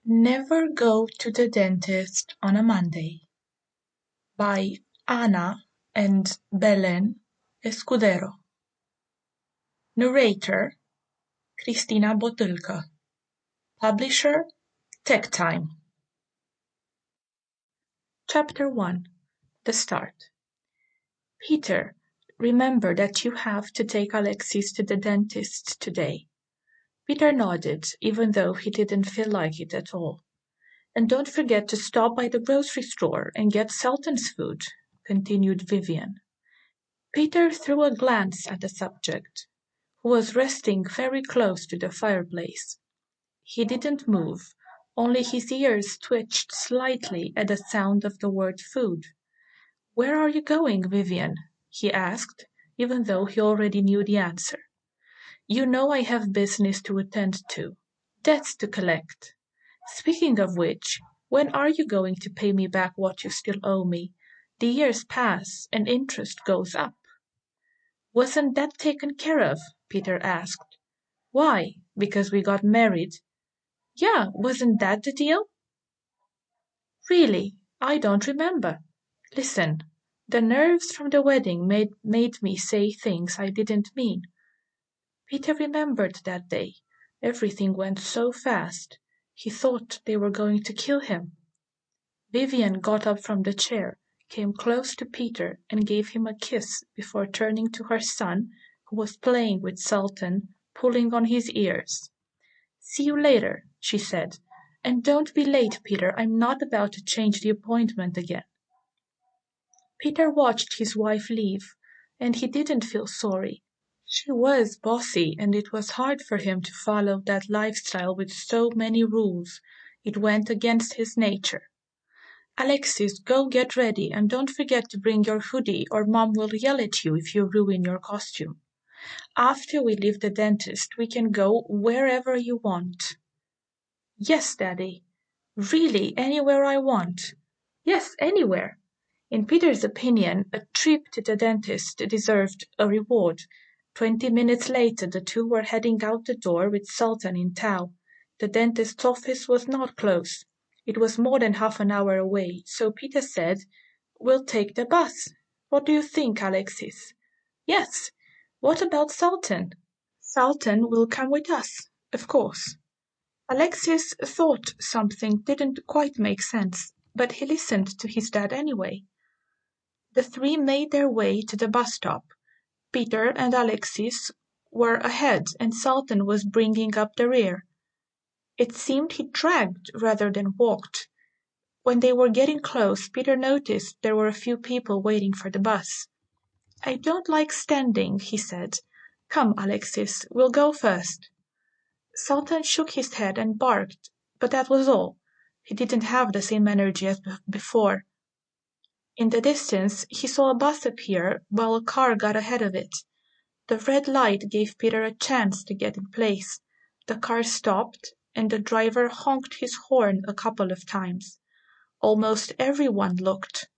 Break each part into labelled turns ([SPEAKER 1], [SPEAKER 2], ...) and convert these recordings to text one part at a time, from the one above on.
[SPEAKER 1] Never Go to the Dentist on a Monday by Anna and Belén Escudero. Narrator Cristina Botîlca. Publisher TekTime. Chapter 1. The Start. Peter, remember that you have to take Alexis to the dentist today. Peter nodded, even though he didn't feel like it at all. And don't forget to stop by the grocery store and get Sultan's food, continued Vivian. Peter threw a glance at the subject, who was resting very close to the fireplace. He didn't move, only his ears twitched slightly at the sound of the word food. "Where are you going, Vivian?" he asked, even though he already knew the answer. "You know I have business to attend to, debts to collect. Speaking of which, when are you going to pay me back what you still owe me? The years pass, and interest goes up." "Wasn't that taken care of?" Peter asked. "Why? Because we got married?" "Yeah, wasn't that the deal?" "Really, I don't remember. Listen, the nerves from the wedding made me say things I didn't mean." Peter remembered that day. Everything went so fast. He thought they were going to kill him. Vivian got up from the chair, came close to Peter, and gave him a kiss before turning to her son, who was playing with Sultan, pulling on his ears. "See you later," she said. "And don't be late, Peter. I'm not about to change the appointment again." Peter watched his wife leave, and he didn't feel sorry. She was bossy, and it was hard for him to follow that lifestyle with so many rules. It went against his nature. "Alexis, go get ready, and don't forget to bring your hoodie, or Mom will yell at you if you ruin your costume. After we leave the dentist, we can go wherever you want." "Yes, Daddy." "Really, anywhere I want?" "Yes, anywhere." In Peter's opinion, a trip to the dentist deserved a reward. 20 minutes later, the two were heading out the door with Sultan in tow. The dentist's office was not close. It was more than half an hour away, so Peter said, "We'll take the bus. What do you think, Alexis?" "Yes. What about Sultan?" "Sultan will come with us, of course." Alexis thought something didn't quite make sense, but he listened to his dad anyway. The three made their way to the bus stop. Peter and Alexis were ahead, and Sultan was bringing up the rear. It seemed he dragged rather than walked. When they were getting close, Peter noticed there were a few people waiting for the bus. "I don't like standing," he said. "Come, Alexis, we'll go first." Sultan shook his head and barked, but that was all. He didn't have the same energy as before. In the distance, he saw a bus appear while a car got ahead of it. The red light gave Peter a chance to get in place. The car stopped, and the driver honked his horn a couple of times. Almost everyone looked.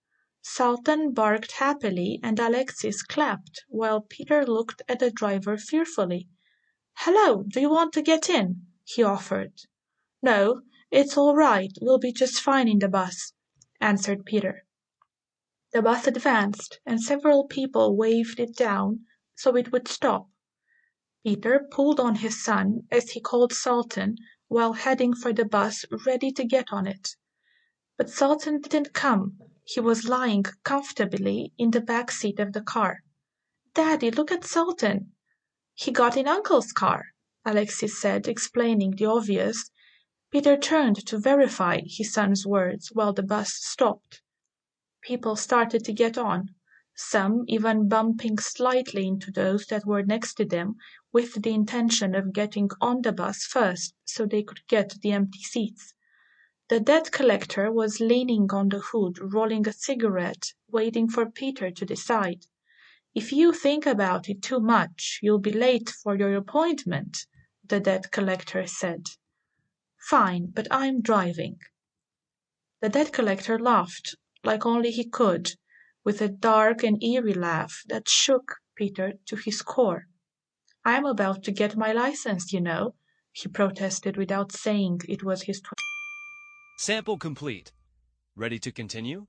[SPEAKER 1] Sultan barked happily, and Alexis clapped, while Peter looked at the driver fearfully. "Hello, do you want to get in?" he offered. "No, it's all right. We'll be just fine in the bus," answered Peter. The bus advanced, and several people waved it down so it would stop. Peter pulled on his son as he called Sultan while heading for the bus, ready to get on it. But Sultan didn't come. He was lying comfortably in the back seat of the car. "Daddy, look at Sultan." "He got in Uncle's car," Alexis said, explaining the obvious. Peter turned to verify his son's words while the bus stopped. People started to get on, some even bumping slightly into those that were next to them with the intention of getting on the bus first so they could get the empty seats. The debt collector was leaning on the hood, rolling a cigarette, waiting for Peter to decide. "If you think about it too much, you'll be late for your appointment," the debt collector said. "Fine, but I'm driving." The debt collector laughed, like only he could, with a dark and eerie laugh that shook Peter to his core. "I'm about to get my license, you know," he protested without saying it was his
[SPEAKER 2] Sample complete. Ready to continue?